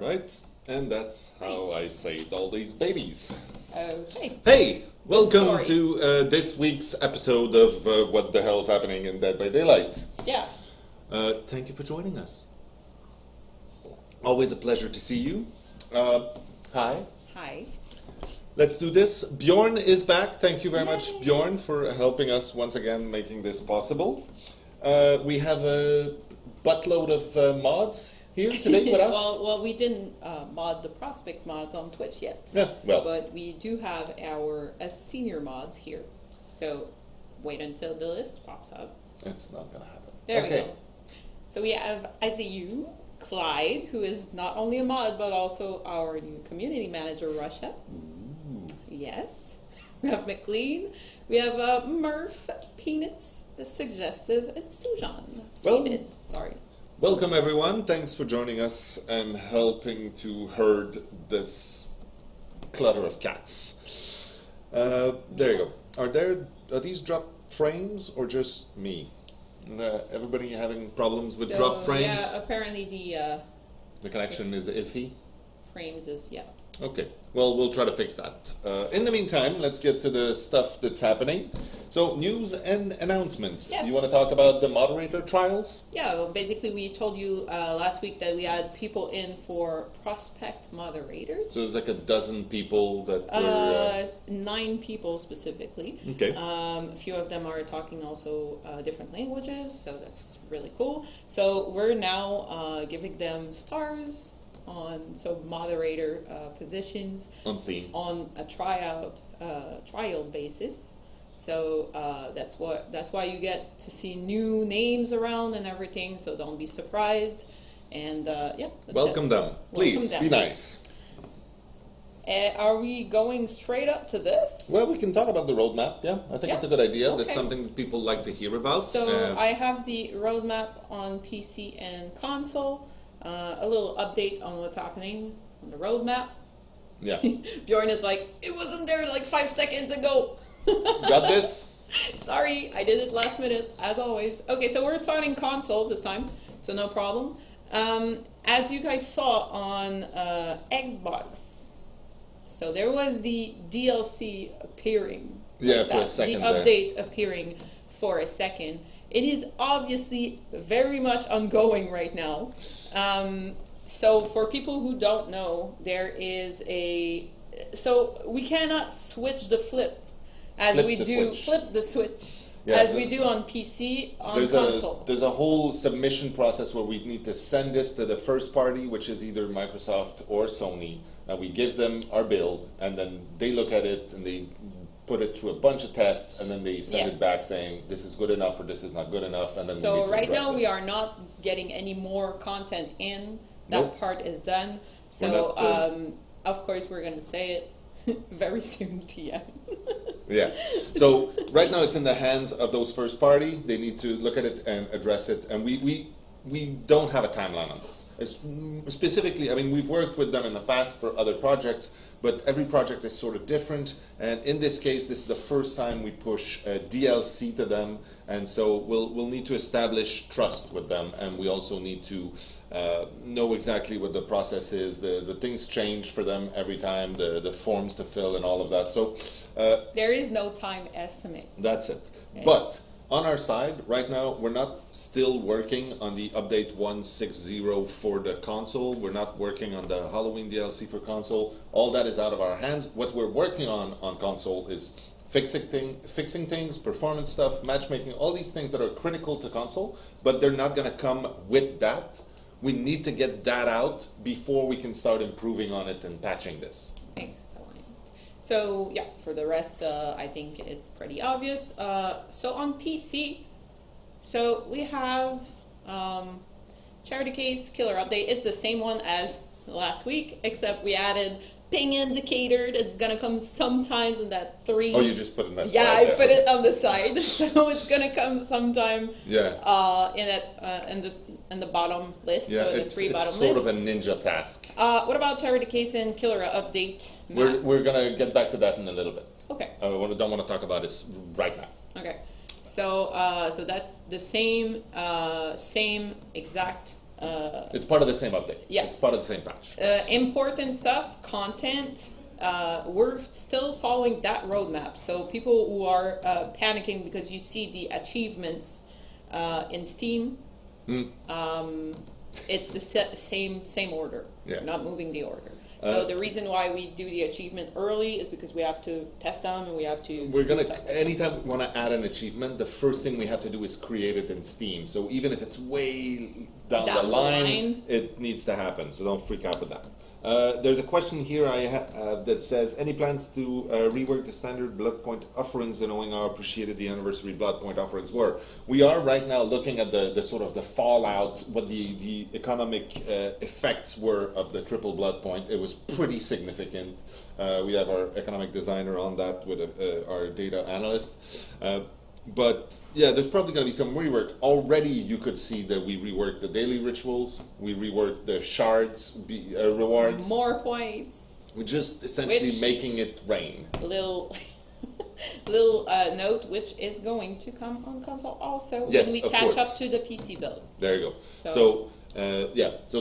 Right? And that's how I saved all these babies. Okay. Hey! Welcome to this week's episode of What the Hell's Happening in Dead by Daylight. Yeah. Thank you for joining us. Always a pleasure to see you. Hi. Hi. Let's do this. Bjorn is back. Thank you very much, Bjorn, for helping us once again making this possible. We have a buttload of mods here today with us. well, we didn't mod the prospect mods on Twitch yet. Yeah, well. But we do have our senior mods here. So wait until the list pops up. It's not going to happen. There we go. So we have ASYLUM, Clyde, who is not only a mod, but also our new community manager, Russia. Ooh. Yes. We have McLean. We have Murph, Peanuts, Suggestive, and Sujan. Faded. Sorry. Welcome everyone. Thanks for joining us and helping to herd this clutter of cats. There you go. Are these drop frames or just me? Everybody having problems with drop frames? Yeah, apparently the connection is iffy. Frames is Okay, well, we'll try to fix that. In the meantime, let's get to the stuff that's happening. So, news and announcements. Yes. You want to talk about the moderator trials? Yeah, well, basically we told you last week that we had people in for prospect moderators. So there's like a dozen people that were... 9 people specifically. Okay. A few of them are talking also different languages, so that's really cool. So we're now giving them stars on moderator positions on Steam on a trial basis. So that's why you get to see new names around and everything. So don't be surprised. And yeah, welcome them. Please be nice. Are we going straight up to this? Well, we can talk about the roadmap. Yeah, I think it's a good idea. Okay. That's something that people like to hear about. So I have the roadmap on PC and console. A little update on what's happening on the roadmap. Yeah. Bjorn is like, it wasn't there like 5 seconds ago. Got this? Sorry, I did it last minute, as always. Okay, so we're starting console this time, so no problem. As you guys saw on Xbox, so there was the DLC appearing. Yeah, like for a that, second. The update appearing for a second. It is obviously very much ongoing right now. So for people who don't know, there is so we cannot switch the flip as flip the switch as we do on PC on console. There's a whole submission process where we need to send this to the first party, which is either Microsoft or Sony. We give them our build, and then they look at it and they put it through a bunch of tests, and then they send it back saying this is good enough or this is not good enough, and then so right now we are not getting any more content in. That part is done. So of course we're gonna say it very soon, TM. Yeah. So right now it's in the hands of those first party. They need to look at it and address it, and we don't have a timeline on this. Specifically, I mean, we've worked with them in the past for other projects, but every project is sort of different. And in this case, this is the first time we push DLC to them, and so we'll need to establish trust with them, and we also need to know exactly what the process is. The things change for them every time, the forms to fill and all of that. So there is no time estimate. That's it. Yes. But on our side, right now, we're not still working on the update 1.60 for the console. We're not working on the Halloween DLC for console. All that is out of our hands. What we're working on console is fixing things, performance stuff, matchmaking, all these things that are critical to console, but they're not going to come with that. We need to get that out before we can start improving on it and patching this. Excellent. So yeah, for the rest, I think it's pretty obvious. So on PC, so we have Charity Case Killer Update. It's the same one as last week, except we added ping indicator that's gonna come sometimes in that 3. Oh, you just put it on the side. Yeah, I put it on the side, so it's gonna come sometime. Yeah. In the bottom list. Yeah, so it's 3 bottom sort list. of a ninja task. What about Charity Case and Killer Update? We're gonna get back to that in a little bit. Okay. I don't want to talk about this right now. Okay. So that's the same exact It's part of the same update. Yeah. It's part of the same patch. Important stuff, content. We're still following that roadmap. So people who are panicking because you see the achievements in Steam, it's the same order. Yeah. We're not moving the order. So the reason why we do the achievement early is because we have to test them and we have to. We're gonna anytime we want to add an achievement, the first thing we have to do is create it in Steam. So even if it's way down the line, it needs to happen. So don't freak out with that. There's a question here that says, any plans to rework the standard blood point offerings, and knowing how appreciated the anniversary blood point offerings were? We are right now looking at the sort of the fallout, what the economic effects were of the triple blood point. It was pretty significant. We have our economic designer on that with our data analyst. But yeah, there's probably going to be some rework. Already you could see that we reworked the daily rituals, we reworked the shards rewards. More points. We're just essentially making it rain. Little note, which is going to come on console also yes, when we catch up to the PC build. There you go. So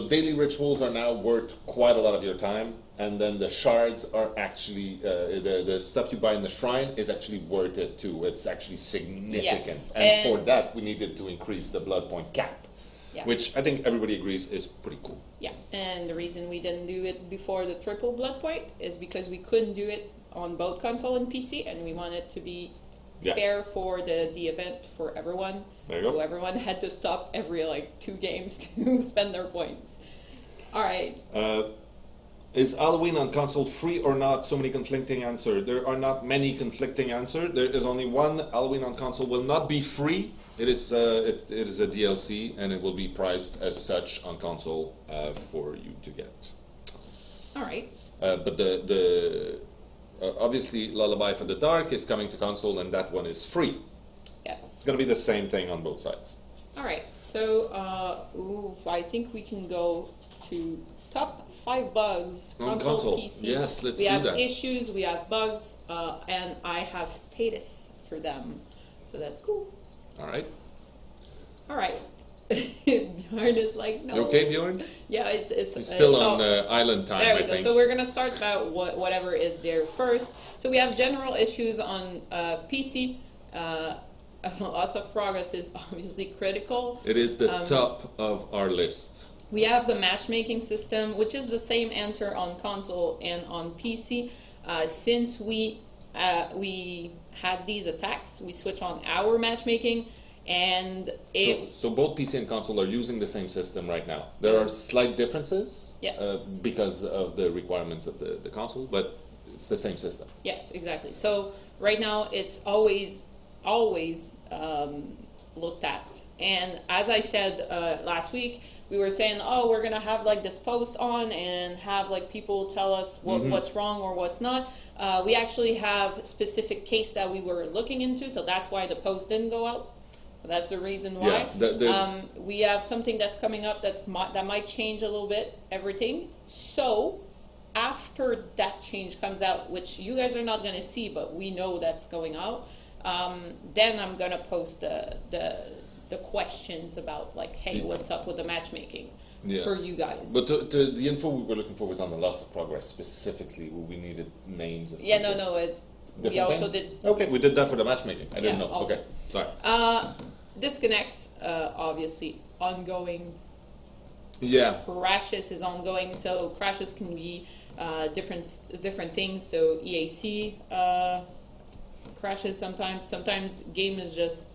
daily rituals are now worth quite a lot of your time. And then the shards are actually, the stuff you buy in the shrine is actually worth it too. It's actually significant. Yes. And for that, we needed to increase the blood point cap, yeah. which I think everybody agrees is pretty cool. Yeah, and the reason we didn't do it before the triple blood point is because we couldn't do it on both console and PC, and we wanted to be fair for the event for everyone. There you go. So everyone had to stop every 2 games to spend their points. All right. Is Halloween on console free or not? So many conflicting answers. There are not many conflicting answers. There is only one. Halloween on console will not be free. It is it is a DLC, and it will be priced as such on console for you to get. All right. But the obviously Lullaby for the Dark is coming to console, and that one is free. Yes. It's going to be the same thing on both sides. All right. So I think we can go to top 5 bugs console. PC. Yes, let's do that. We that. have issues, we have bugs, and I have status for them. So that's cool. All right. All right. Bjorn is like, no. You okay, Bjorn? Yeah, it's still on island time. There we I go. think. So we're gonna start about whatever is there first. So we have general issues on PC. Loss of progress is obviously critical. It is the top of our list. We have the matchmaking system, which is the same answer on console and on PC. Since we had these attacks, we switch on our matchmaking, and so both PC and console are using the same system right now. There are slight differences, yes, because of the requirements of the console, but it's the same system. Yes, exactly. So right now it's always looked at. And as I said last week, we were saying, oh, we're gonna have this post on and have people tell us what's wrong or what's not. We actually have specific case that we were looking into, so that's why the post didn't go out. That's the reason why. Yeah, we have something that's coming up that might change a little bit everything. So after that change comes out, which you guys are not gonna see, but we know that's going out, then I'm gonna post the questions about hey, what's up with the matchmaking for you guys. But the info we were looking for was on the loss of progress specifically, where we needed names of people. No, it's different we also thing? did. Okay, we did that for the matchmaking. I didn't know. Also. Okay, sorry. Disconnects, obviously ongoing. Yeah. Crashes is ongoing, so crashes can be different things. So EAC crashes sometimes. Sometimes game is just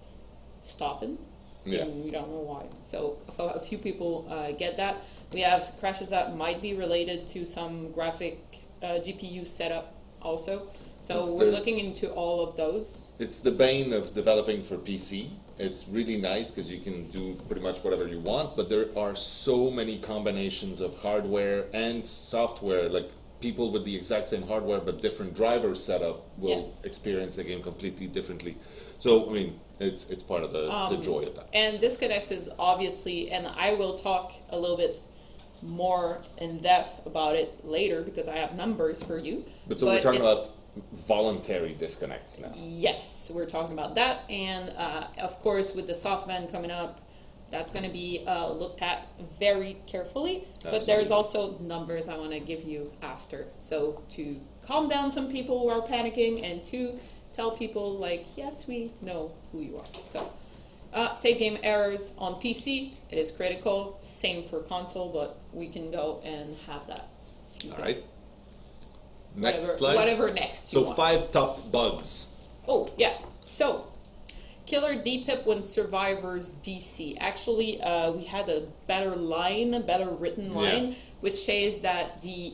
stopping. Yeah. And we don't know why. So a few people get that. We have crashes that might be related to some graphic GPU setup also. So we're looking into all of those. It's the bane of developing for PC. It's really nice because you can do pretty much whatever you want, but there are so many combinations of hardware and software. People with the exact same hardware but different driver setup will experience the game completely differently. So, I mean, it's part of the joy of that. And disconnects is obviously, and I will talk a little bit more in depth about it later because I have numbers for you. But we're talking about voluntary disconnects now. Yes, we're talking about that, and of course with the soft ban coming up, That's going to be looked at very carefully. Absolutely. But there's also numbers I want to give you after. So to calm down some people who are panicking, and to tell people like, yes, we know who you are. So save game errors on PC, it is critical. Same for console, but we can go and have that. All right. Next slide. Whatever next. So 5 top bugs. Oh yeah. So killer DPIP when survivors DC. Actually, we had a better written line, which says that the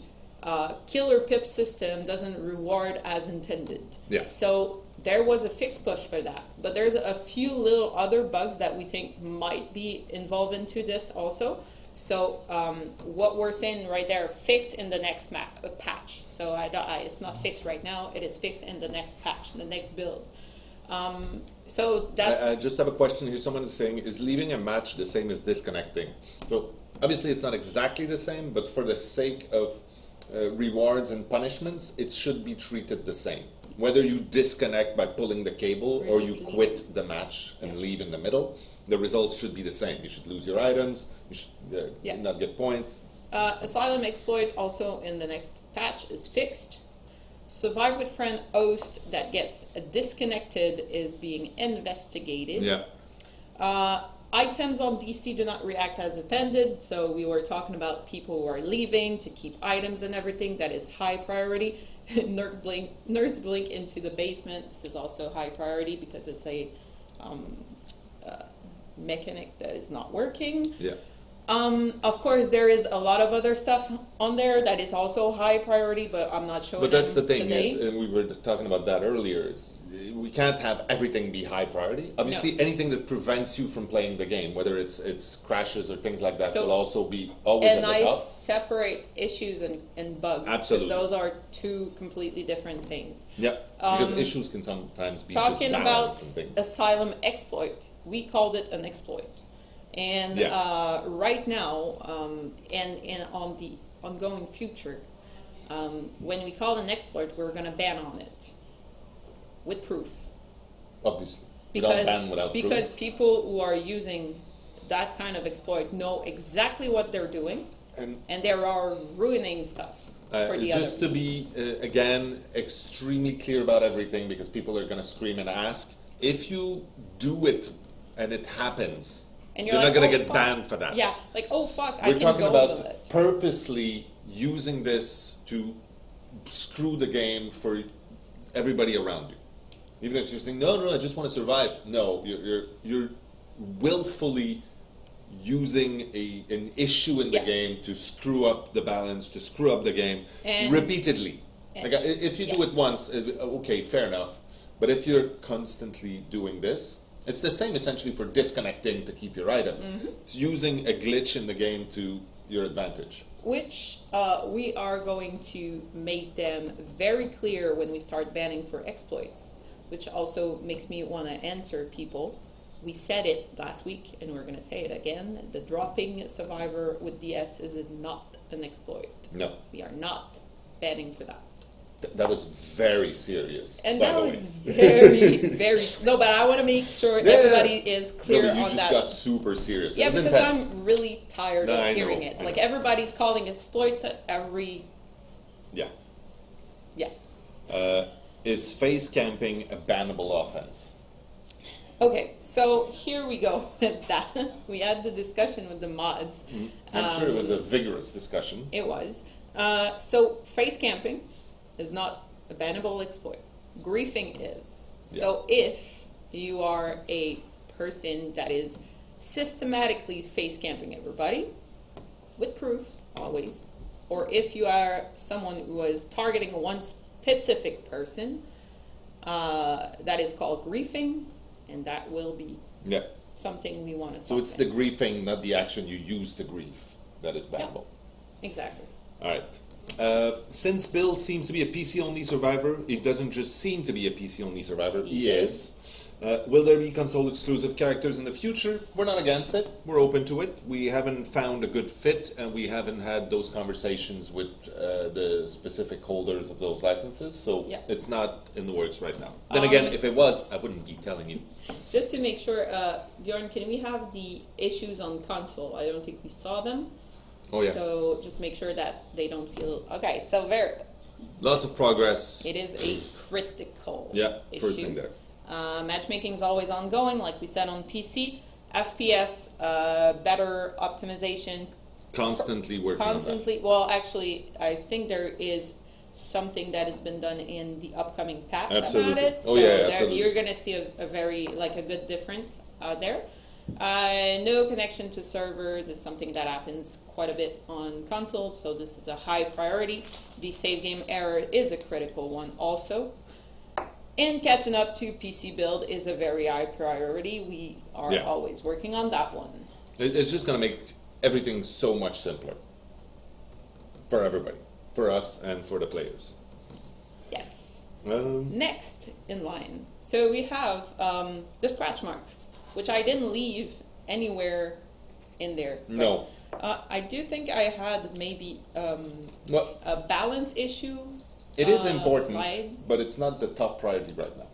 killer pip system doesn't reward as intended. Yeah. So there was a fix push for that, but there's a few little other bugs that we think might be involved into this also. So what we're saying right there, fix in the next patch. So it's not fixed right now. It is fixed in the next patch, the next build. So that's... I just have a question here. Someone is saying, is leaving a match the same as disconnecting? So obviously it's not exactly the same, but for the sake of rewards and punishments, it should be treated the same. Whether you disconnect by pulling the cable or you quit the match and leave in the middle, the results should be the same. You should lose your items, you should not get points. Asylum exploit also in the next patch is fixed. Survive with friend host that gets disconnected is being investigated. Yeah. Items on DC do not react as intended. So we were talking about people who are leaving to keep items and everything. That is high priority. Nurse blink into the basement. This is also high priority because it's a mechanic that is not working. Yeah. Of course, there is a lot of other stuff on there that is also high priority, but I'm not showing. But that's the thing, today. and we were talking about that earlier. Is we can't have everything be high priority. Obviously, anything that prevents you from playing the game, whether it's crashes or things like that, will also be always at the top. And I separate issues and bugs. Absolutely, those are two completely different things. Yeah, because issues can sometimes be talking just about and things. Asylum exploit. We called it an exploit. And right now, and on the ongoing future, when we call an exploit, we're going to ban on it with proof. Obviously, because people who are using that kind of exploit know exactly what they're doing, and they are ruining stuff for the just to be again extremely clear about everything, because people are going to scream and ask if you do it and it happens. And you're not going to get banned for that. Yeah, like, oh fuck, We're talking about purposely using this to screw the game for everybody around you. Even if you're saying, no, I just want to survive. No, you're willfully using an issue in the game to screw up the balance, to screw up the game repeatedly. Like, if you do it once, okay, fair enough. But if you're constantly doing this, it's the same essentially for disconnecting to keep your items. It's using a glitch in the game to your advantage. Which we are going to make them very clear when we start banning for exploits, which also makes me want to answer people. We said it last week, and we're going to say it again. The dropping survivor with DS is not an exploit. No. We are not banning for that. That was very serious. And that was very, very... No, but I want to make sure everybody is clear on that. You just got super serious. Yeah, because intense. I'm really tired of hearing it. Like, everybody's calling exploits at every... Yeah. Yeah. Is face camping a bannable offense? Okay, so here we go with that. We had the discussion with the mods. I'm sure it was a vigorous discussion. It was. So, face camping is not a bannable exploit. Griefing is. Yeah. So if you are a person that is systematically face camping everybody, with proof, always, or if you are someone who is targeting one specific person, that is called griefing, and that will be something we want to So it's the griefing, not the action you use to grief, that is bannable. Yeah, exactly. All right. Since Bill seems to be a PC-only survivor, it doesn't just seem to be a PC-only survivor, he is. Will there be console exclusive characters in the future? We're not against it. We're open to it. We haven't found a good fit, and we haven't had those conversations with the specific holders of those licenses. So it's not in the works right now. Then again, if it was, I wouldn't be telling you. Just to make sure, Bjorn, can we have the issues on console? I don't think we saw them. Oh yeah. So just make sure that they don't feel okay. So lots of progress. It is a critical issue. First thing there. Matchmaking is always ongoing, like we said on PC. FPS, better optimization. Constantly working on that. Well, actually, I think there is something that has been done in the upcoming patch about it. Oh, so absolutely. You're going to see a very, a good difference out there. No connection to servers is something that happens quite a bit on console, so this is a high priority. The save game error is a critical one also. And catching up to PC build is a very high priority. We are always working on that one. It's just going to make everything so much simpler for everybody, for us and for the players. Yes. Next in line. So we have the scratch marks, which I didn't leave anywhere in there. No. I do think I had maybe a balance issue. It is important, slide. but it's not the top priority right now.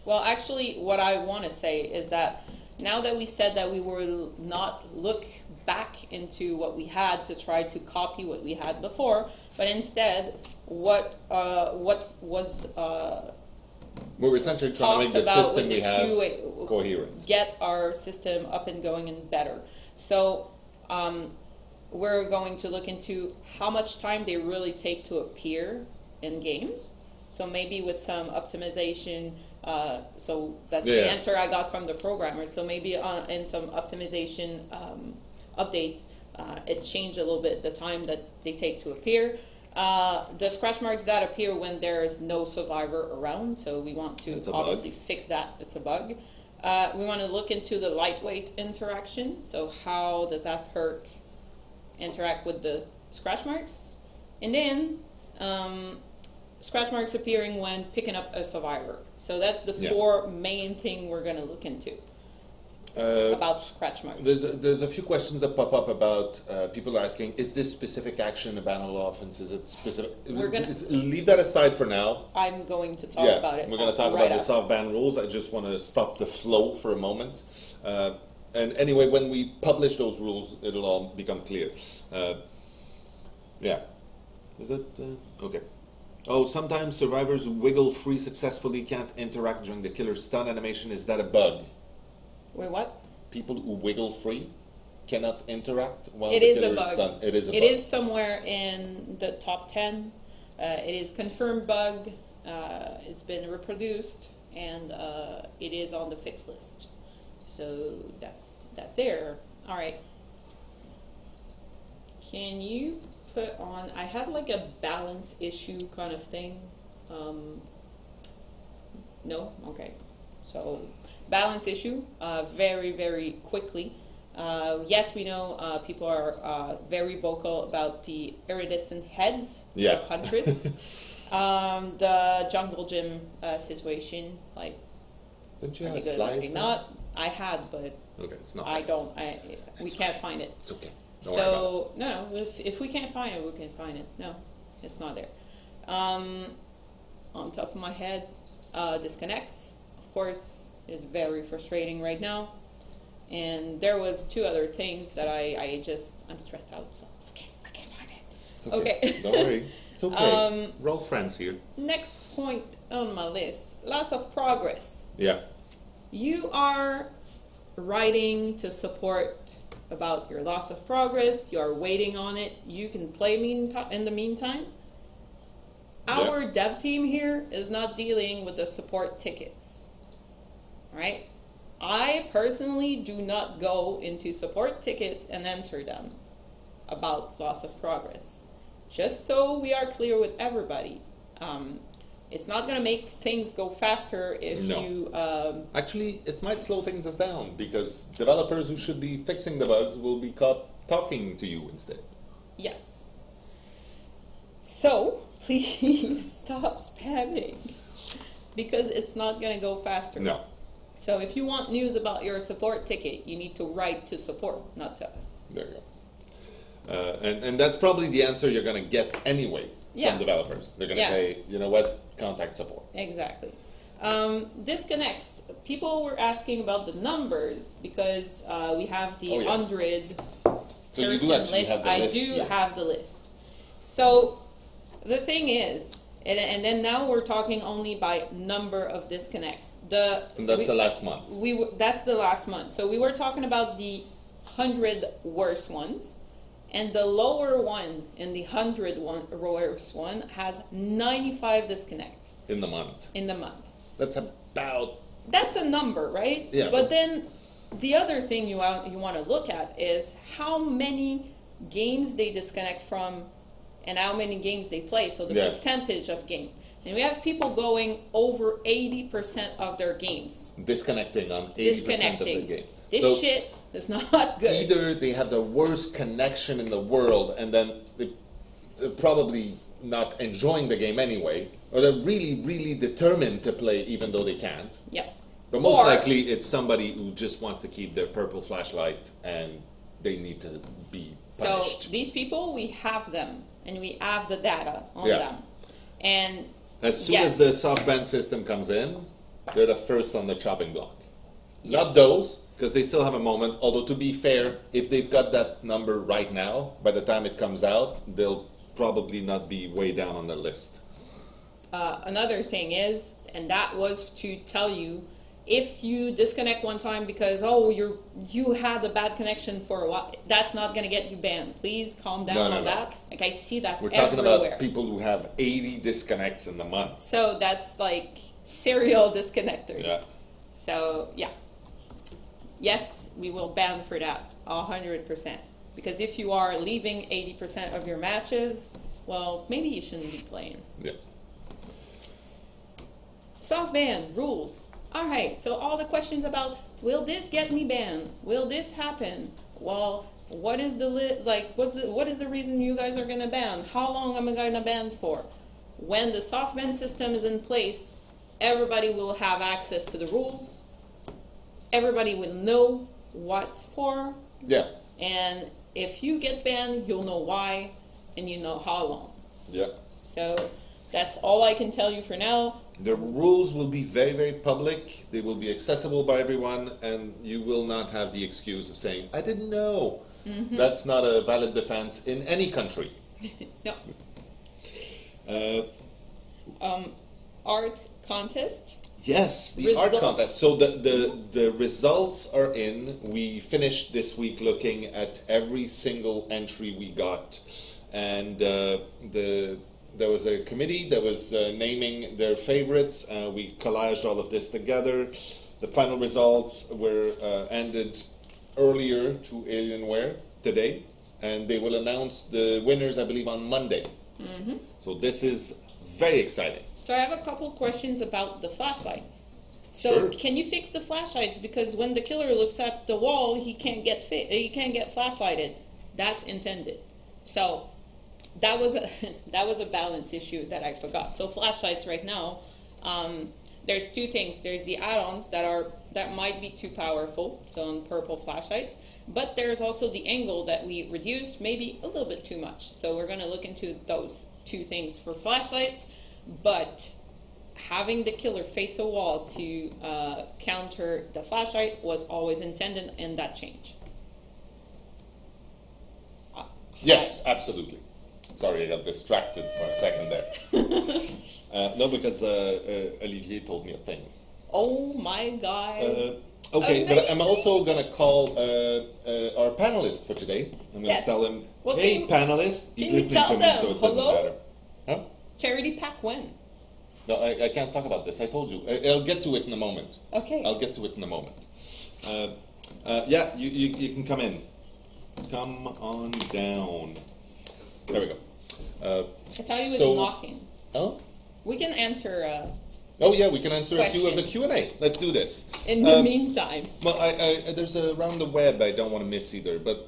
Well, actually, what I want to say is that now that we said that we will not look back into what we had to try to copy what we had before, but instead, what was we were essentially trying to make the system we have QA, coherent. Get our system up and going and better. So we're going to look into how much time they really take to appear in game. So maybe with some optimization, so that's the answer I got from the programmers. So maybe in some optimization updates, it changed a little bit the time that they take to appear. The scratch marks that appear when there's no survivor around, so we want to obviously fix that. It's a bug. We want to look into the lightweight interaction. So how does that perk interact with the scratch marks? And then scratch marks appearing when picking up a survivor. So that's the four main thing we're going to look into about scratch marks. There's a few questions that pop up about people are asking, is this specific action a ban on offense? Is it specific? We're gonna leave that aside for now. I'm going to talk about it. We're going to talk about the soft ban rules. I just want to stop the flow for a moment. And anyway, when we publish those rules, it'll all become clear. Yeah. Is it? Okay. Oh, sometimes survivors who wiggle free successfully can't interact during the killer's stun animation. Is that a bug? Wait, what? People who wiggle free cannot interact while the killer's bug. stun. It is a bug. It is somewhere in the top 10. It is confirmed bug. It's been reproduced, and it is on the fixed list. So that's there. All right. Can you put on? I had like a balance issue kind of thing. No? Okay. So balance issue, very, very quickly. Yes, we know people are very vocal about the iridescent heads, the Huntress. The jungle gym situation, like, didn't you have a slide? Not, I had, but okay, it's not. I don't. We can't find it. It's okay. So no, if we can't find it, we can find it. No, it's not there. On top of my head, disconnects. Of course, is very frustrating right now. And there was two other things that I'm stressed out, so I can't find it. It's okay. Don't worry. It's okay. We're all friends here. Next point on my list, loss of progress. Yeah. You are writing to support about your loss of progress. You're waiting on it. You can play in the meantime. Our dev team here is not dealing with the support tickets. Right? I personally do not go into support tickets and answer them about loss of progress. Just so we are clear with everybody. It's not going to make things go faster if you... Actually, it might slow things down because developers who should be fixing the bugs will be caught talking to you instead. Yes. So, please stop spamming because it's not going to go faster. No. So if you want news about your support ticket, you need to write to support, not to us. There you go. And that's probably the answer you're going to get anyway from developers. They're going to say, you know what, contact support. Exactly. Disconnects. People were asking about the numbers because we have the 100 person list. I do have the list. So the thing is, and then now we're talking only by number of disconnects. And that's the last month. That's the last month. So we were talking about the 100 worst ones. And the lower one in the 100 worst one has 95 disconnects. In the month. In the month. That's a number, right? Yeah. But then the other thing you want to look at is how many games they disconnect from and how many games they play. So the percentage of games. And we have people going over 80% of their games. Disconnecting on 80% of the game. This shit is not good. Either they have the worst connection in the world and then they're probably not enjoying the game anyway, or they're really, really determined to play even though they can't. Yeah. But most likely it's somebody who just wants to keep their purple flashlight and they need to be punished. So these people, we have them and we have the data on them. And as soon as the soft ban system comes in, they're the first on the chopping block. Not those, because they still have a moment, although to be fair, if they've got that number right now, by the time it comes out, they'll probably not be way down on the list. Another thing is, and that was to tell you, if you disconnect one time because, you had a bad connection for a while, that's not going to get you banned. Please calm down on that. Like, I see that everywhere. We're talking about people who have 80 disconnects in the month. So that's like serial disconnectors. Yeah. So, yeah. Yes, we will ban for that, 100%. Because if you are leaving 80% of your matches, well, maybe you shouldn't be playing. Yeah. Soft ban, rules. All right, so all the questions about, will this get me banned? Will this happen? Well, what is the what is the reason you guys are going to ban? How long am I going to ban for? When the soft ban system is in place, everybody will have access to the rules. Everybody will know what for. Yeah. And if you get banned, you'll know why and you know how long. Yeah. So that's all I can tell you for now. The rules will be very, very public. They will be accessible by everyone, and you will not have the excuse of saying, I didn't know. Mm-hmm. That's not a valid defense in any country. No. Art contest. Yes, the art contest. So the results are in. We finished this week looking at every single entry we got, and there was a committee that was naming their favorites. We collaged all of this together. The final results were ended earlier to Alienware today, and they will announce the winners, I believe, on Monday. Mm-hmm. So this is very exciting. So I have a couple questions about the flashlights. So can you fix the flashlights? Because when the killer looks at the wall, he can't get flashlighted. That's intended. So that was a balance issue that I forgot. So flashlights right now, there's two things. There's the add-ons that might be too powerful, so on purple flashlights. But there's also the angle that we reduced, maybe a little bit too much. So we're going to look into those two things for flashlights. But having the killer face a wall to counter the flashlight was always intended, and that changed. Yes, absolutely. Sorry, I got distracted for a second there. No, because Olivier told me a thing. Oh my God. Okay, amazing. But I'm also going to call our panelist for today. I'm going to tell him, hey, panelist, he's listening to me, so it doesn't matter. Huh? Charity pack when? No, I can't talk about this. I told you. I'll get to it in a moment. Okay. I'll get to it in a moment. Yeah, you can come in. Come on down. There we go. I thought you was knocking. Oh? We can answer. Oh yeah, we can answer questions. A few of the Q&A. Let's do this. In the meantime. Well, there's around the web I don't want to miss either, but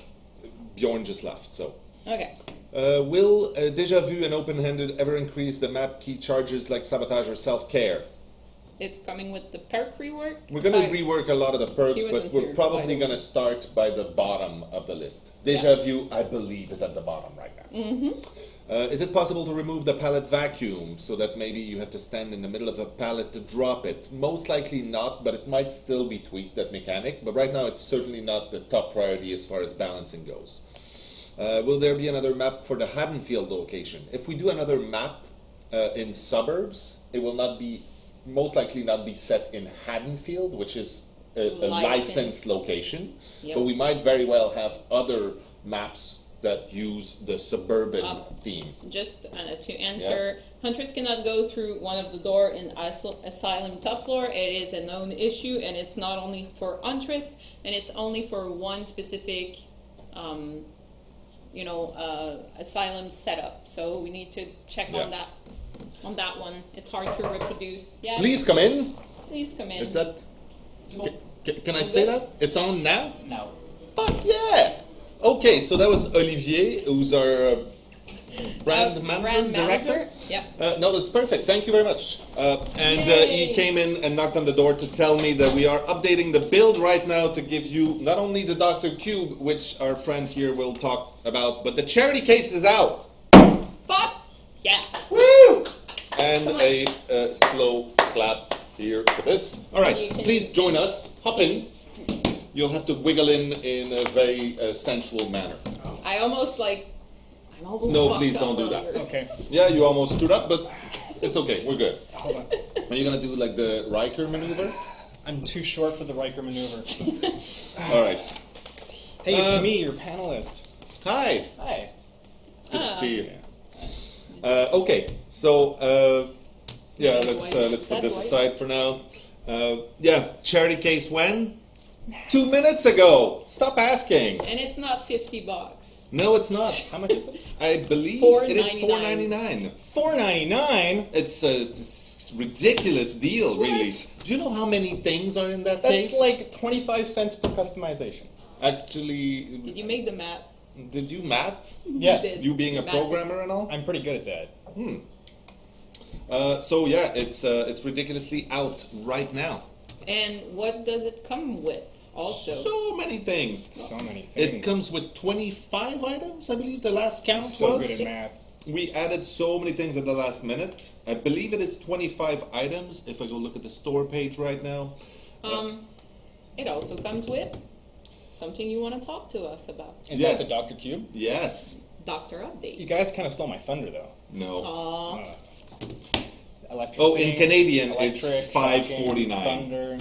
Bjorn just left, so. Okay. Will déjà vu and open-handed ever increase the map key charges like sabotage or self-care? It's coming with the perk rework. We're going to rework a lot of the perks, He but wasn't we're here, probably by the going to way. start by the bottom of the list. Deja Vu, I believe, is at the bottom right now. Is it possible to remove the pallet vacuum so that maybe you have to stand in the middle of a pallet to drop it? Most likely not, but it might still be tweaked, that mechanic. But right now it's certainly not the top priority as far as balancing goes. Will there be another map for the Haddonfield location? If we do another map in suburbs, it will not be, most likely not be set in Haddonfield, which is a licensed location. Yep. But we might very well have other maps that use the suburban theme. Just to answer, hunters cannot go through one of the door in Asylum top floor. It is a known issue, and it's not only for hunters, and it's only for one specific, asylum setup. So we need to check on that. On that one, it's hard to reproduce. Yeah. Please come in. Please come in. Is that? Can I say that? It's on now? No. Fuck yeah! Okay, so that was Olivier, who's our brand director. Yeah. No, that's perfect. Thank you very much. He came in and knocked on the door to tell me that we are updating the build right now to give you not only the Dr. Cube, which our friend here will talk about, but the charity case is out. Fuck yeah! Woo! And a slow clap here for this. All right, please join us. Hop in. You'll have to wiggle in a very sensual manner. I'm almost No, fucked please up don't do that. earlier. Okay. Yeah, you almost stood up, but it's okay. We're good. Hold on. Are you gonna do like the Riker maneuver? I'm too short for the Riker maneuver. All right. Hey, it's me, your panelist. Hi. Hi. It's good to see you. Okay, so let's put this aside for now. Charity case when? 2 minutes ago. Stop asking. And it's not $50. No, it's not. How much is it? I believe it is $4.99. $4.99. It's a ridiculous deal, really. Do you know how many things are in that case? That's like 25 cents per customization. Actually, Did you make the map? did you math? Yes. did. You being a Math. programmer and all? I'm pretty good at that. It's ridiculously out right now. And what does it come with? Also, So many things. So many things. It comes with 25 items, I believe the last count so was. good at math. We added so many things at the last minute. I believe it is 25 items if I go look at the store page right now. it also comes with something you want to talk to us about. Is Yeah. that the Dr. Cube? Yes. Doctor update. You guys kind of stole my thunder, though. No. Aw. Electricity, Oh, in Canadian, electric, it's $5.49. Thunder.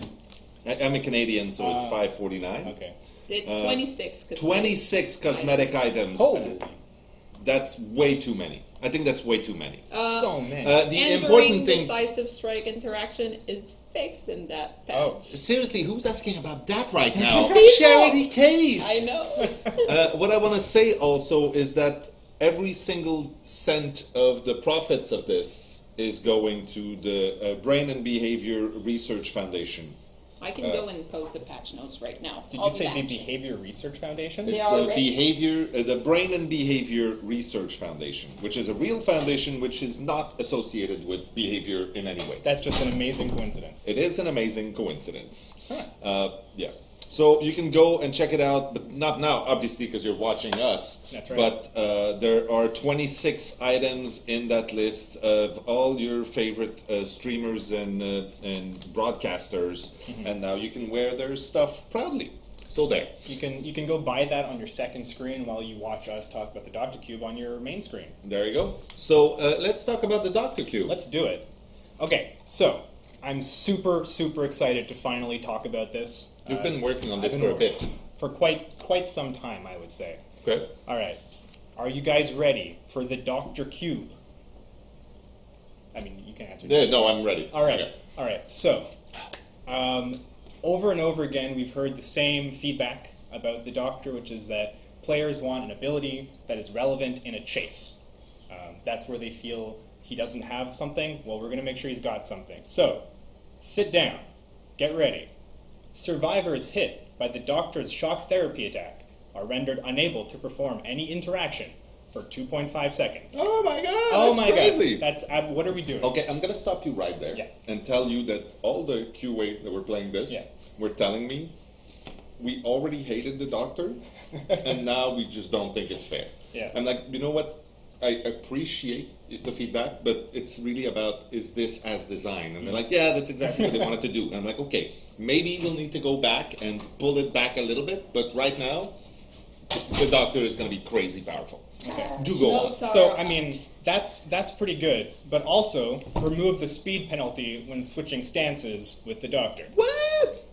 I'm a Canadian, so it's $5.49. Okay. It's 26. 26 cosmetic items. Holy. That's way too many. I think that's way too many. So many. The Entering important thing... decisive strike interaction is fixed in that patch. Oh. Seriously, who's asking about that right now? People. Charity case! I know. What I want to say also is that every single cent of the profits of this is going to the Brain and Behavior Research Foundation. I can go and post the patch notes right now. Did I'll you be say back. the Behavior Research Foundation? It's are the ready. the Brain and Behavior Research Foundation, which is a real foundation which is not associated with behavior in any way. That's just an amazing coincidence. It is an amazing coincidence. Yeah. So you can go and check it out, but not now, obviously, because you're watching us. That's right. But there are 26 items in that list of all your favorite streamers and broadcasters, and now you can wear their stuff proudly. So there. You can go buy that on your second screen while you watch us talk about the Dr. Cube on your main screen. There you go. So let's talk about the Dr. Cube. Let's do it. Okay, so I'm super excited to finally talk about this. You've been working on this I've for been a bit. For quite some time, I would say. Okay. All right, are you guys ready for the Dr. Cube? I mean, you can answer. Yeah, no, I'm ready. All right, Okay. all right. So, over and over again, we've heard the same feedback about the Doctor, which is that players want an ability that is relevant in a chase. That's where they feel he doesn't have something. Well, we're going to make sure he's got something. So, sit down. Get ready. Survivors hit by the Doctor's shock therapy attack are rendered unable to perform any interaction for 2.5 seconds. Oh my god, Oh that's my crazy. god. That's what are we doing? Okay, I'm gonna stop you right there and tell you that all the QA that were playing this were telling me we already hated the Doctor, and now we just don't think it's fair. Yeah. I'm like, you know what? I appreciate the feedback, but it's really about, is this as designed? And they're like, yeah, that's exactly what they wanted to do. And I'm like, okay, maybe we'll need to go back and pull it back a little bit, but right now, the Doctor is going to be crazy powerful. Okay. Do go on. So, I mean, that's pretty good, but also remove the speed penalty when switching stances with the Doctor. What?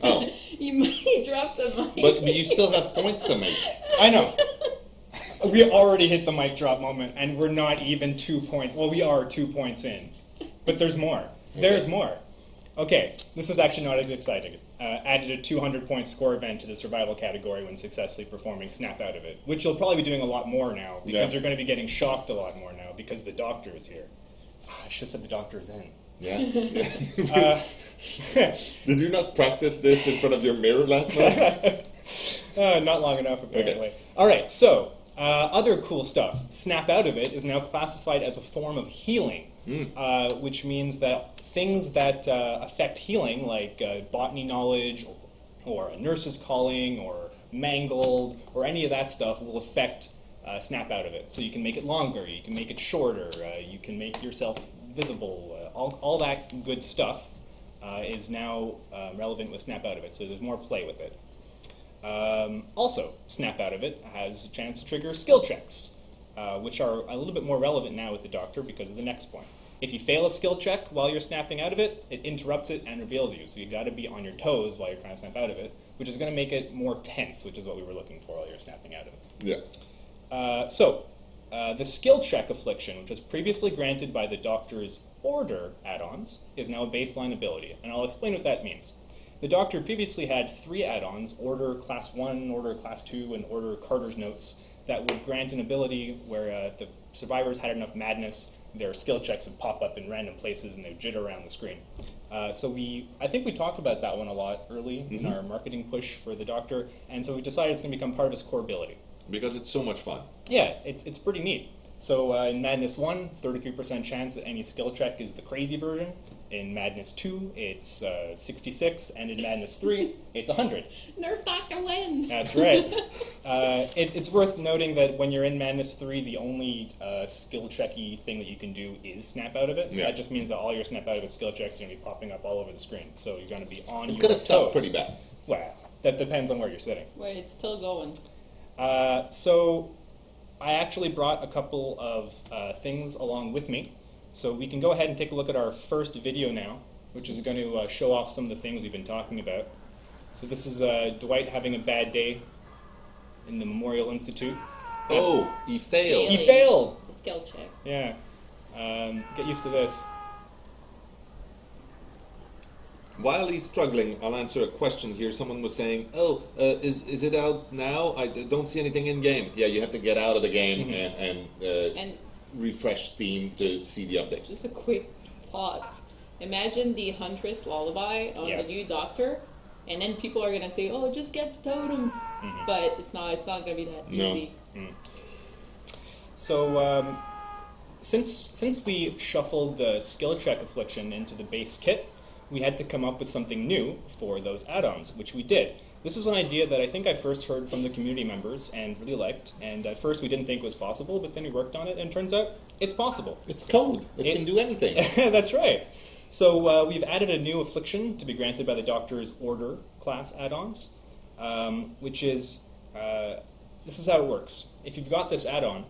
Oh. He dropped a mic. But you still have points to make. I know. We already hit the mic drop moment, and we're not even 2 points. Well, we are 2 points in. But there's more. There's more. Okay, this is actually not as exciting. Added a 200-point score event to the survival category when successfully performing Snap Out of It, which you'll probably be doing a lot more now, because you're going to be getting shocked a lot more now, because the Doctor is here. I should have said the Doctor is in. Yeah. Did you not practice this in front of your mirror last night? Not long enough, apparently. Okay. All right, so other cool stuff. Snap Out of It is now classified as a form of healing, which means that things that affect healing, like botany knowledge, or a nurse's calling, or mangled, or any of that stuff, will affect Snap Out of It. So you can make it longer, you can make it shorter, you can make yourself visible, all that good stuff is now relevant with Snap Out of It, so there's more play with it. Also, Snap Out of It has a chance to trigger skill checks, which are a little bit more relevant now with the Doctor because of the next point. If you fail a skill check while you're snapping out of it, it interrupts it and reveals you, so you've got to be on your toes while you're trying to snap out of it, which is going to make it more tense, which is what we were looking for while you're snapping out of it. Yeah. The skill check affliction, which was previously granted by the Doctor's Order add-ons, is now a baseline ability, and I'll explain what that means. The Doctor previously had 3 add-ons, Order Class 1, Order Class 2, and Order Carter's Notes, that would grant an ability where the survivors had enough madness, their skill checks would pop up in random places and they'd jitter around the screen. So I think we talked about that one a lot early in our marketing push for the Doctor, and so we decided it's going to become part of his core ability. Because it's so much fun. Yeah, it's pretty neat. So in Madness 1, 33% chance that any skill check is the crazy version. In Madness 2, it's 66, and in Madness 3, it's 100. Nerf Doctor wins! That's right. It's worth noting that when you're in Madness 3, the only skill checky thing that you can do is snap out of it. Yeah. That just means that all your snap out of it skill checks are going to be popping up all over the screen. So you're going to be on your toes. It's going to suck pretty bad. Well, that depends on where you're sitting. Wait, it's still going. So I actually brought a couple of things along with me. So we can go ahead and take a look at our first video now, which is going to show off some of the things we've been talking about. So this is Dwight having a bad day in the Memorial Institute. Oh, he failed. He failed! The skill check. Yeah. Get used to this. While he's struggling, I'll answer a question here. Someone was saying, is it out now? I don't see anything in-game. Yeah, you have to get out of the game and refresh Steam to see the update. Just a quick thought. Imagine the Huntress lullaby on the new Doctor, and then people are going to say, oh, just get the totem. But it's not going to be that easy. So since we shuffled the skill check affliction into the base kit, we had to come up with something new for those add-ons, which we did. This was an idea that I think I first heard from the community members and really liked, and at first we didn't think it was possible, but then we worked on it, and it turns out it's possible. It's code. It can do anything. That's right. So we've added a new affliction to be granted by the Doctor's Order class add-ons, which is, this is how it works. If you've got this add-on,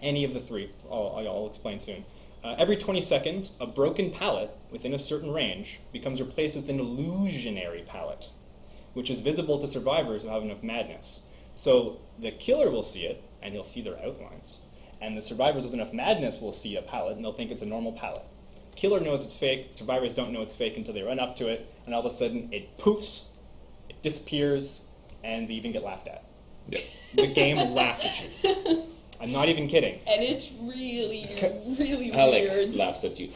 any of the 3, I'll explain soon, every 20 seconds, a broken pallet within a certain range becomes replaced with an illusionary pallet, which is visible to survivors who have enough madness. So the killer will see it, and he'll see their outlines. And the survivors with enough madness will see a pallet, and they'll think it's a normal pallet. Killer knows it's fake, survivors don't know it's fake until they run up to it, and all of a sudden it poofs, it disappears, and they even get laughed at. Yeah. The game laughs at you. I'm not even kidding. And it's really, really Alex weird. laughs at you.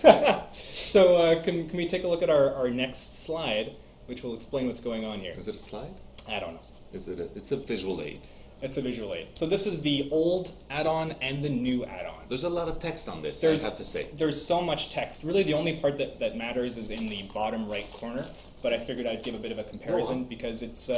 So can we take a look at our next slide, which will explain what's going on here. Is it a slide? I don't know. It's a visual aid. It's a visual aid. So this is the old add-on and the new add-on. There's a lot of text on this, I have to say. There's so much text. Really, the only part that matters is in the bottom right corner, but I figured I'd give a bit of a comparison because it's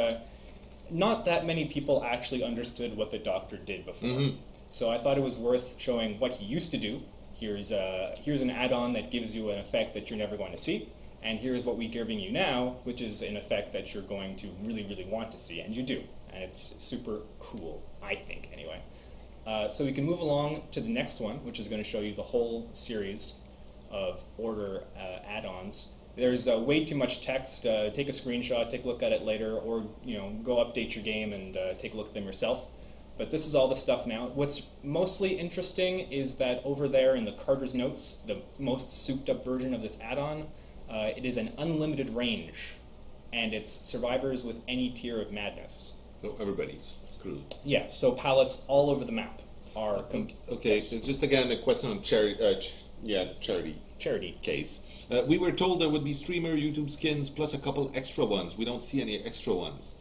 not that many people actually understood what the Doctor did before. So I thought it was worth showing what he used to do. Here's an add-on that gives you an effect that you're never going to see, and here's what we're giving you now, which is an effect that you're going to really, really want to see, and you do. And it's super cool, I think, anyway. So we can move along to the next one, which is going to show you the whole series of order add-ons. There's way too much text. Take a screenshot, take a look at it later, or go update your game and take a look at them yourself. But this is all the stuff now. What's mostly interesting is that over there in the Carter's Notes, the most souped-up version of this add-on, it is an unlimited range, and it's survivors with any tier of madness. So everybody's screwed. Yeah, so palettes all over the map are... Okay, so just again a question on charity case. We were told there would be streamer YouTube skins plus a couple extra ones. We don't see any extra ones.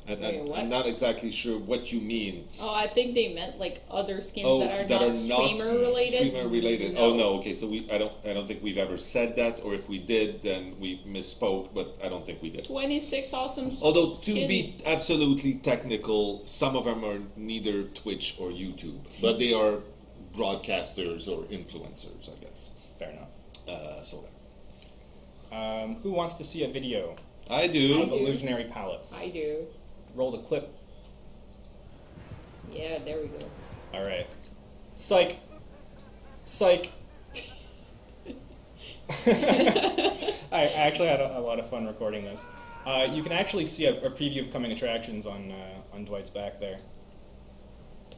I'm not exactly sure what you mean. Oh, I think they meant like other skins that are not streamer related. Streamer related. No. Oh no. Okay, so I don't think we've ever said that, or if we did, then we misspoke. But I don't think we did. 26 awesome. Although skins. to be absolutely technical, some of them are neither Twitch or YouTube, but they are broadcasters or influencers, I guess. Fair enough. So there. Who wants to see a video? I do. Of illusionary palettes. I do. Roll the clip. Yeah, there we go. All right. Psych. Psych. I actually had a lot of fun recording this. You can actually see a preview of coming attractions on Dwight's back there.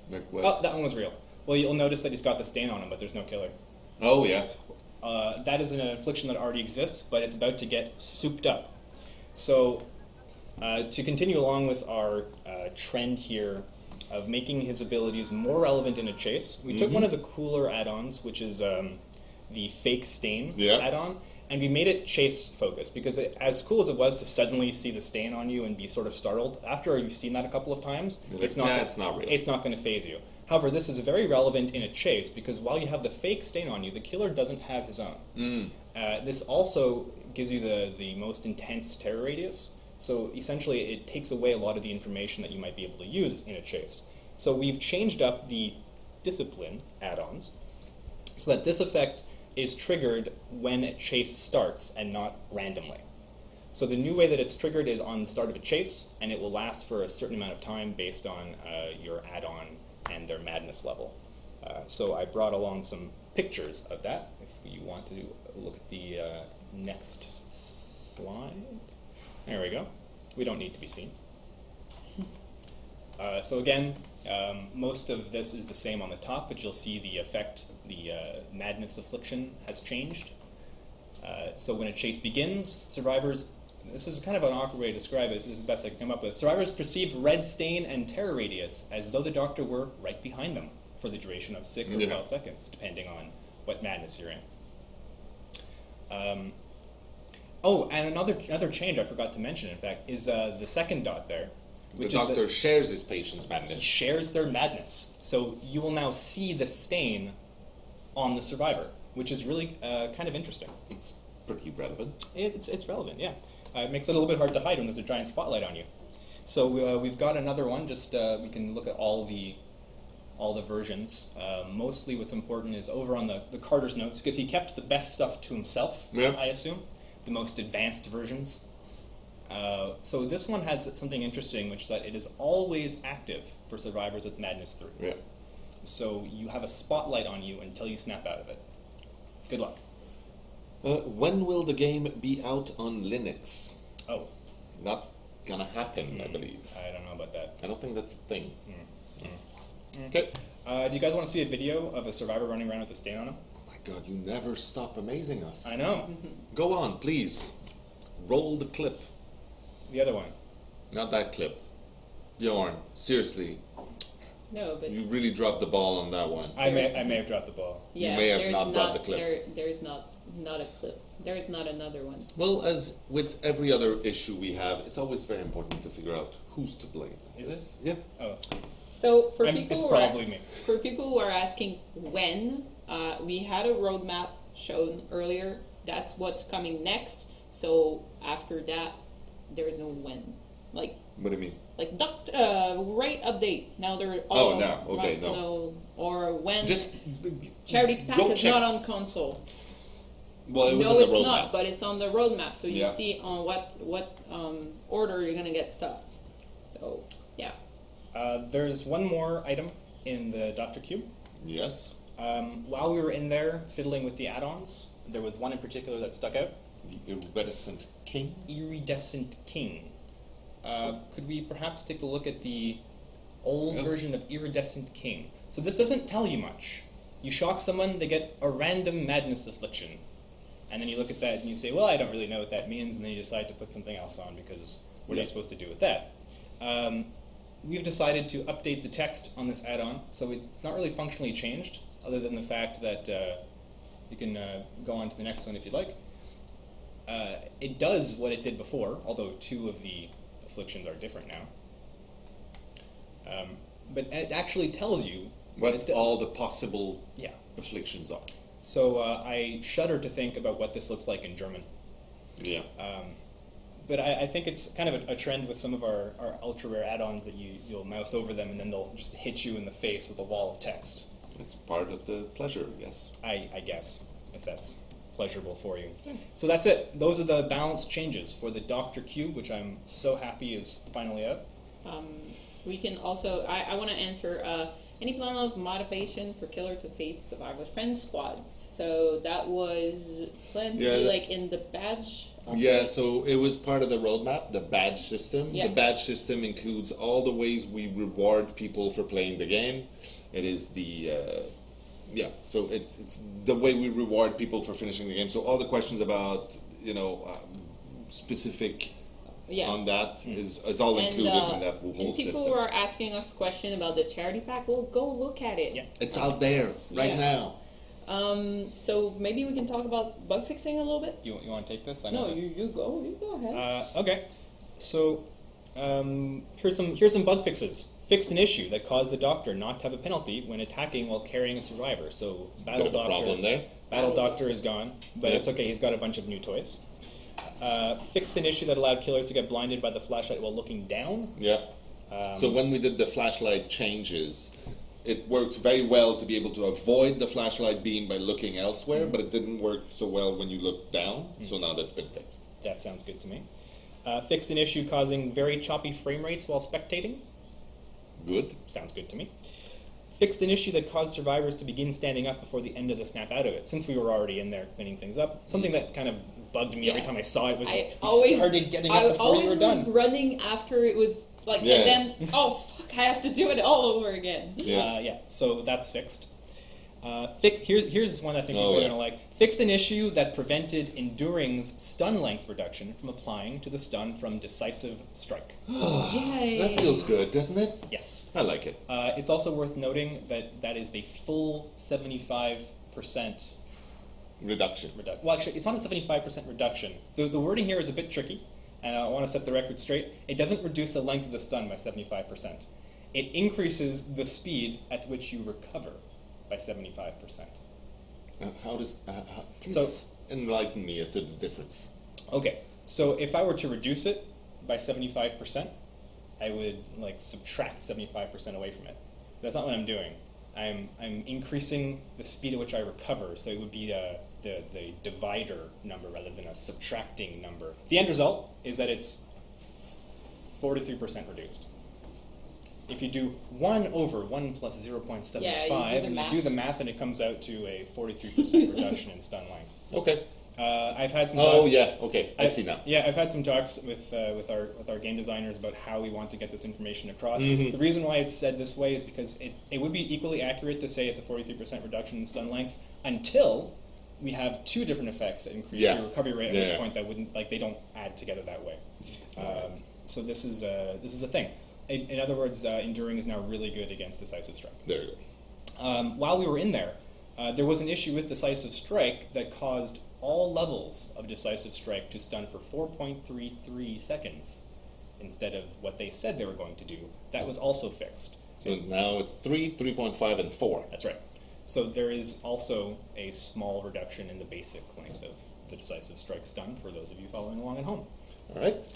Like what? Oh, that one was real. Well, you'll notice that he's got the stain on him, but there's no killer. Oh yeah. That is an affliction that already exists, but it's about to get souped up. So, to continue along with our trend here of making his abilities more relevant in a chase, we took one of the cooler add-ons, which is the fake stain add-on, and we made it chase focused, because as cool as it was to suddenly see the stain on you and be sort of startled, after you've seen that a couple of times, it's not going to faze you. However, this is very relevant in a chase, because while you have the fake stain on you, the killer doesn't have his own. This also gives you the most intense terror radius, so essentially it takes away a lot of the information that you might be able to use in a chase. So we've changed up the discipline add-ons so that this effect is triggered when a chase starts and not randomly. So the new way that it's triggered is on the start of a chase, and it will last for a certain amount of time based on your add-on and their madness level. So I brought along some pictures of that, if you want to look at the next slide. There we go. We don't need to be seen. So again, most of this is the same on the top, but you'll see the effect, the madness affliction has changed. So when a chase begins, survivors, this is kind of an awkward way to describe it, this is the best I can come up with. Survivors perceive red stain and terror radius as though the Doctor were right behind them for the duration of 6 or 12 seconds, depending on what madness you're in. Oh, and another change I forgot to mention, in fact, is the second dot there. The Doctor shares his patient's madness. He shares their madness. So you will now see the stain on the survivor, which is really kind of interesting. It's pretty relevant. It's relevant, yeah. It makes it a little bit hard to hide when there's a giant spotlight on you. So we've got another one. Just we can look at all the versions. Mostly what's important is over on the Carter's Notes, because he kept the best stuff to himself, I assume. The most advanced versions. So this one has something interesting, which is that it is always active for survivors with Madness 3. Yeah. So you have a spotlight on you until you snap out of it. Good luck. When will the game be out on Linux? Oh. Not gonna happen, I believe. I don't know about that. I don't think that's a thing. Okay. Do you guys want to see a video of a survivor running around with a stain on him? Oh my god, you never stop amazing us. I know. Go on, please. Roll the clip. The other one. Not that clip. Bjorn, seriously. No, but you really dropped the ball on that one. I may have dropped the ball. Yeah, you may have not dropped the clip. There's not a clip. There is not another one. Well, as with every other issue we have, it's always very important to figure out who's to blame. Is it? Yeah. Oh, So for it's probably me. For people who are asking when, we had a roadmap shown earlier. That's what's coming next. So after that, there is no when. Like, What do you mean? like rate update. Now they're all now. Okay, want to no. know, or when Just charity pack go is check. not on console. Well, it was No, on the it's roadmap. not, but it's on the roadmap, so you Yeah. see on what order you're gonna get stuff. So yeah, There's one more item in the Dr. Cube. Yes. While we were in there fiddling with the add-ons, there was one in particular that stuck out. The Iridescent King. Iridescent King. Could we perhaps take a look at the old version of Iridescent King? So this doesn't tell you much. You shock someone, they get a random madness affliction. And then you look at that and you say, well, I don't really know what that means, and then you decide to put something else on because what are you supposed to do with that? We've decided to update the text on this add-on, so it's not really functionally changed, other than the fact that you can go on to the next one if you'd like. It does what it did before, although 2 of the afflictions are different now. But it actually tells you What all the possible Yeah. afflictions are. So I shudder to think about what this looks like in German. Yeah. But I think it's kind of a trend with some of our ultra-rare add-ons that you'll mouse over them and then they'll just hit you in the face with a wall of text. It's part of the pleasure, yes. I guess, if that's pleasurable for you. So that's it. Those are the balance changes for the Dr. Cube, which I'm so happy is finally out. we can also. I want to answer. Any plan of motivation for killer to face survivor friend squads? So that was planned to be like in the badge. Yeah, so it was part of the roadmap, the badge system. Yeah. The badge system includes all the ways we reward people for playing the game. It is the so it's the way we reward people for finishing the game. So all the questions about specific on that is all included in that whole and system. people were asking us question about the charity pack. Well, go look at it. Yeah. It's out there right now. So maybe we can talk about bug fixing a little bit. You want to take this? No, you go ahead. Okay. So here's some bug fixes. Fixed an issue that caused the doctor not to have a penalty when attacking while carrying a survivor. So Battle Bit of a Doctor. problem there. Battle Doctor is gone, but it's okay. He's got a bunch of new toys. Fixed an issue that allowed killers to get blinded by the flashlight while looking down. Yeah. So when we did the flashlight changes, it worked very well to be able to avoid the flashlight beam by looking elsewhere, but it didn't work so well when you look down. So now that's been fixed. That sounds good to me. Fixed an issue causing very choppy frame rates while spectating. Good. Sounds good to me. Fixed an issue that caused survivors to begin standing up before the end of the snap out of it. Since we were already in there cleaning things up, something that kind of bugged me every time I saw it was you started getting up before you were done. I always was running after it was like, and then fuck, I have to do it all over again. So that's fixed. Here's one I think people are going to like. Fixed an issue that prevented Enduring's stun length reduction from applying to the stun from Decisive Strike. Yay. That feels good, doesn't it? Yes. I like it. It's also worth noting that is the full 75% reduction. Well, actually, it's not a 75% reduction. The wording here is a bit tricky, and I want to set the record straight. It doesn't reduce the length of the stun by 75%. It increases the speed at which you recover by 75%. How does... please enlighten me as to the difference. Okay, so if I were to reduce it by 75%, I would subtract 75% away from it. That's not what I'm doing. I'm increasing the speed at which I recover, so it would be the divider number rather than a subtracting number. The end result is that it's 43% reduced. If you do 1 over 1 plus 0.75, and you do the math, and it comes out to a 43% reduction in stun length. Okay. I've had some talks. I see now. Yeah, I've had some talks with our game designers about how we want to get this information across. The reason why it's said this way is because it would be equally accurate to say it's a 43% reduction in stun length until we have 2 different effects that increase your recovery rate, at which point that wouldn't they don't add together that way. So this is a thing. In other words, Enduring is now really good against Decisive Strike. There you go. While we were in there, there was an issue with Decisive Strike that caused all levels of Decisive Strike to stun for 4.33 seconds instead of what they said they were going to do. That was also fixed. So now it's 3, 3.5, and 4. That's right. So there is also a small reduction in the basic length of the Decisive Strike stun for those of you following along at home. All right.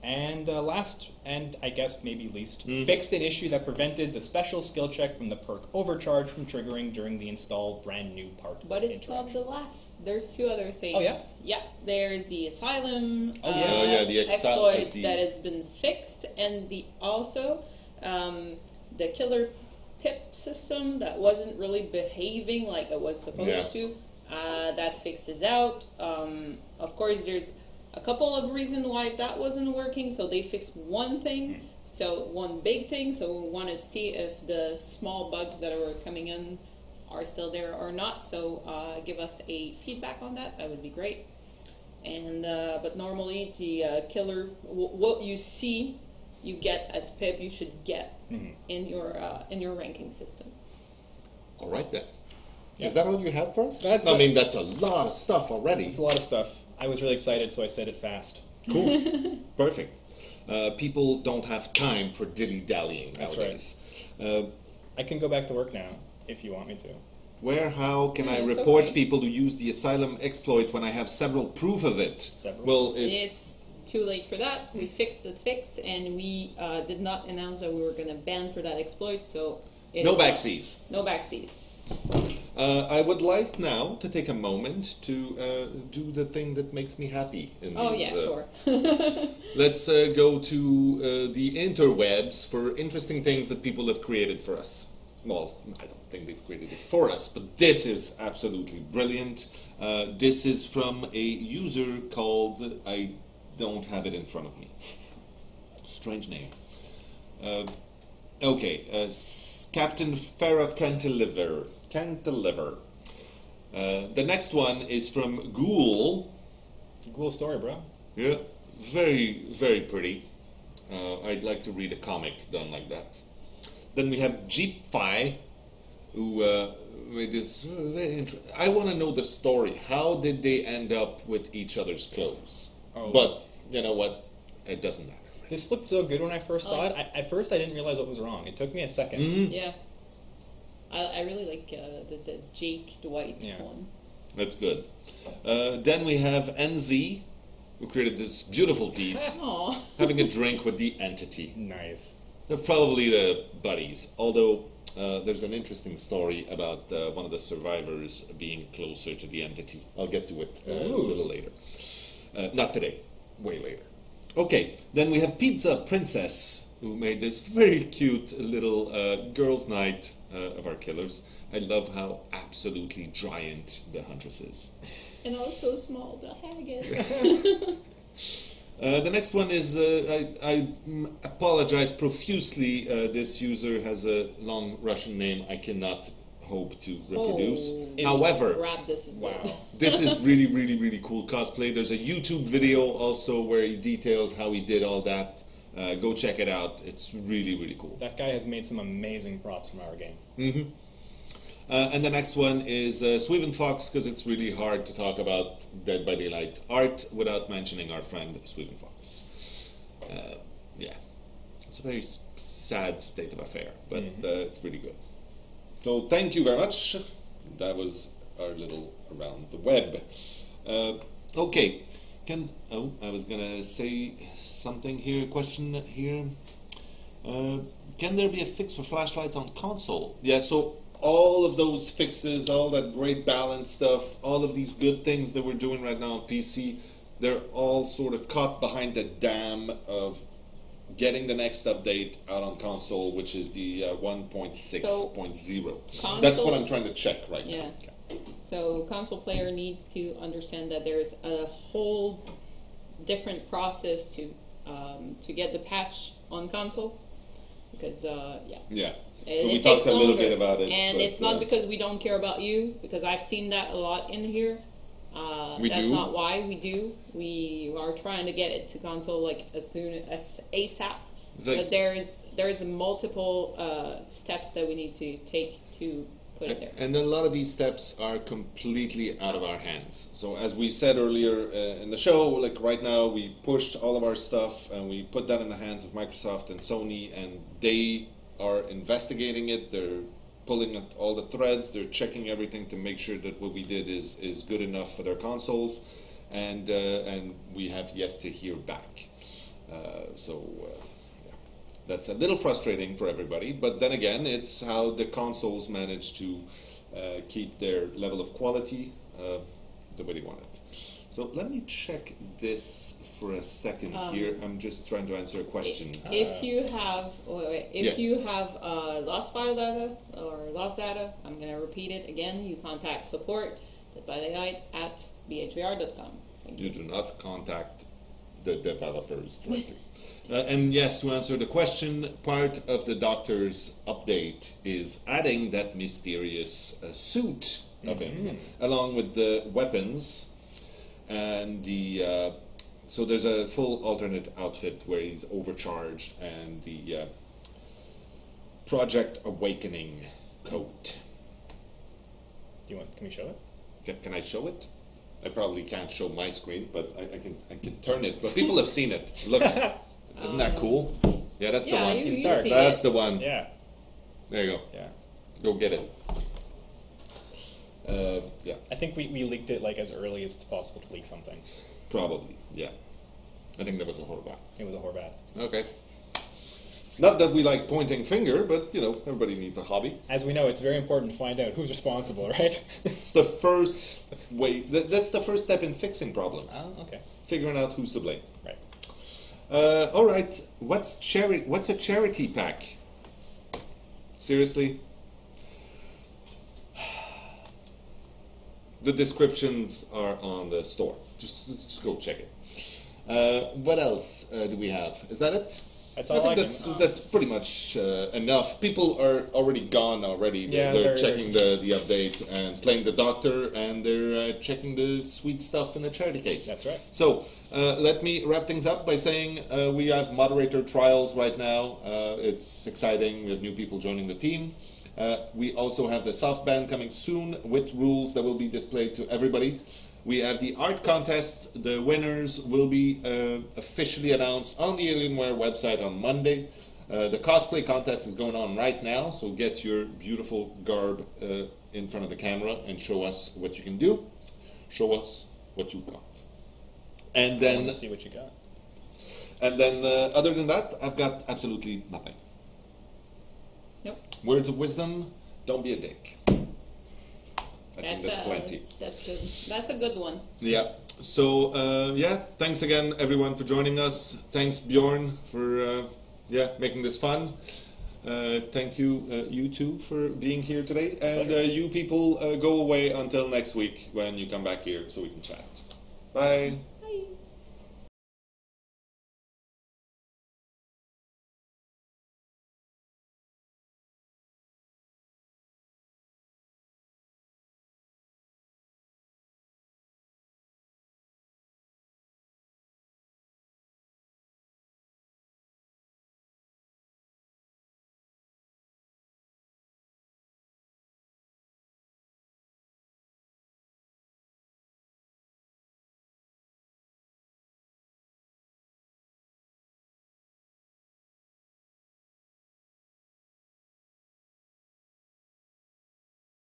And last, and I guess maybe least, fixed an issue that prevented the special skill check from the perk Overcharge from triggering during the install brand new part. But it's not the last. There's 2 other things. Oh, yeah? Yeah, there's the ASYLUM the exploit that has been fixed, and also the killer pip system that wasn't really behaving like it was supposed to. That fixes out. Of course, there's a couple of reasons why that wasn't working, so they fixed one thing, so one big thing, so we want to see if the small bugs that are coming in are still there or not, so give us a feedback on that, that would be great. And but normally the killer, what you see, you get as pip, you should get in your ranking system. All right then. Yeah. Is that all you had for us? That's I mean, that's a lot of stuff already. It's a lot of stuff. I was really excited, so I said it fast. Cool. Perfect. People don't have time for dilly-dallying nowadays. Right. I can go back to work now, if you want me to. How can I it's report okay. people who use the ASYLUM exploit when I have several proof of it? Several? Well, It's too late for that. We fixed the fix, and we did not announce that we were going to ban for that exploit, so... no backseas. No backseas. I would like now to take a moment to do the thing that makes me happy. Sure. Let's go to the interwebs for interesting things that people have created for us. Well, I don't think they've created it for us, but this is absolutely brilliant. This is from a user called... I don't have it in front of me. Strange name. Captain Farah Cantilever. The next one is from Ghoul. Cool story, bro. Yeah, very, very pretty. I'd like to read a comic done like that. Then we have Jeepfi, who made this very interesting. I want to know the story. How did they end up with each other's clothes? Oh. But you know what? It doesn't matter. This looked so good when I first saw it. At first, I didn't realize what was wrong. It took me a second. Yeah. I really like the Jake Dwight one. That's good. Then we have NZ, who created this beautiful piece, having a drink with the entity. Nice. They're probably the buddies, although there's an interesting story about one of the survivors being closer to the entity. I'll get to it a little later. Not today, way later. Okay, then we have Pizza Princess, who made this very cute little girls' night of our killers. I love how absolutely giant the Huntress is. And also small the Haggis. The next one is, I apologize profusely, this user has a long Russian name I cannot hope to reproduce. However, this is good. this is really, really, really cool cosplay. There's a YouTube video also where he details how he did all that. Go check it out. It's really, really cool. That guy has made some amazing props from our game. And the next one is Sweven Fox, because it's really hard to talk about Dead by Daylight art without mentioning our friend Sweven Fox. Yeah, it's a very sad state of affair, but it's really good. So thank you very much. That was our little around the web. Okay, I was gonna say something here. Question here. Can there be a fix for flashlights on console? Yeah. So all of those fixes, all that great balance stuff, all of these good things that we're doing right now on PC, they're all sort of caught behind the dam of getting the next update out on console, which is the 1.6.0. That's what I'm trying to check right now. Okay. So console player need to understand that there's a whole different process to get the patch on console, because Yeah. It, so we it talked takes a little longer. bit about it, and it's not because we don't care about you, because I've seen that a lot in here. That's not why we do. We are trying to get it to console like as soon as ASAP. But there's multiple steps that we need to take to put it there. And a lot of these steps are completely out of our hands. So as we said earlier in the show, like right now we pushed all of our stuff and we put that in the hands of Microsoft and Sony, and they are investigating it. They're pulling at all the threads. They're checking everything to make sure that what we did is good enough for their consoles, and we have yet to hear back. That's a little frustrating for everybody, but then again, it's how the consoles manage to keep their level of quality the way they want it. So let me check this for a second here. I'm just trying to answer a question. If you have, Yes. you have lost file data or lost data, I'm going to repeat it again. You contact support@bhvr.com. You do not contact the developers directly. And yes, to answer the question, part of the doctor's update is adding that mysterious suit of him, along with the weapons and the... so there's a full alternate outfit where he's overcharged, and the Project Awakening coat. Can we show it? Can I show it? I probably can't show my screen, but I can turn it. But people have seen it. Look, isn't that cool? Yeah, that's the one. You see That's it. the one. Yeah. There you go. Yeah. Go get it. Yeah, I think we leaked it like as early as it's possible to leak something. probably. Yeah, I think that was a horrible. It was a whorebath. Okay. Not that we like pointing finger, but you know, everybody needs a hobby. As we know, it's very important to find out who's responsible, right? It's the first way. That's the first step in fixing problems. Oh, okay. Figuring out who's to blame. Right. All right. What's a charity pack? Seriously? The descriptions are on the store. Just go check it. What else do we have? Is that it? That's I all think I that's pretty much enough. People are already gone already. Yeah, they're checking the update and playing the doctor, and they're checking the sweet stuff in the charity case. That's right. So let me wrap things up by saying we have moderator trials right now. It's exciting. We have new people joining the team. We also have the soft ban coming soon with rules that will be displayed to everybody. We have the art contest. The winners will be officially announced on the Alienware website on Monday. The cosplay contest is going on right now, so get your beautiful garb in front of the camera and show us what you can do. Show us what you got. And I then, want to see what you got. and then other than that, I've got absolutely nothing. Nope. Words of wisdom, don't be a dick. I think that's plenty. That's good. That's a good one. Yeah. So, yeah, thanks again, everyone, for joining us. Thanks, Bjorn, for making this fun. Thank you, you two, for being here today. And you people, go away until next week when you come back here so we can chat. Bye.